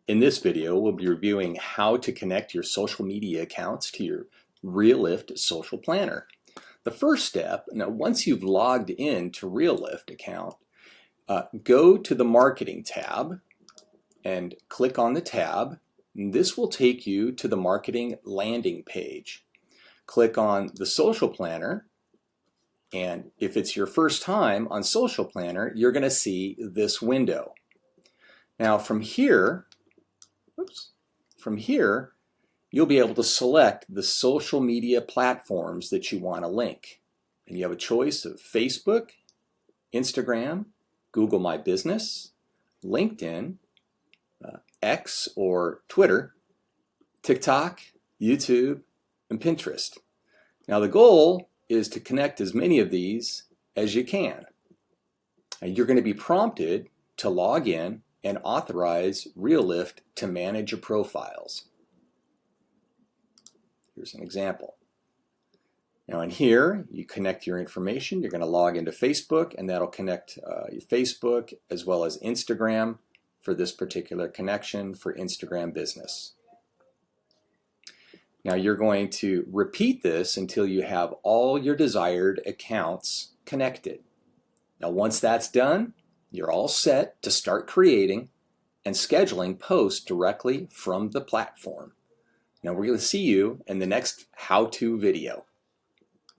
In this video, we'll be reviewing how to connect your social media accounts to your RealLyft Social Planner. The first step, now once you've logged in to RealLyft account, go to the Marketing tab and click on the tab. And this will take you to the marketing landing page. Click on the Social Planner, and if it's your first time on Social Planner, you're going to see this window. Now from here, you'll be able to select the social media platforms that you want to link. And you have a choice of Facebook, Instagram, Google My Business, LinkedIn, X or Twitter, TikTok, YouTube, and Pinterest. Now the goal is to connect as many of these as you can. And you're going to be prompted to log in and authorize RealLyft to manage your profiles. Here's an example. Now in here, you connect your information. You're going to log into Facebook, and that'll connect your Facebook as well as Instagram for this particular connection for Instagram business. Now you're going to repeat this until you have all your desired accounts connected. Now once that's done, you're all set to start creating and scheduling posts directly from the platform. Now we're going to see you in the next how-to video.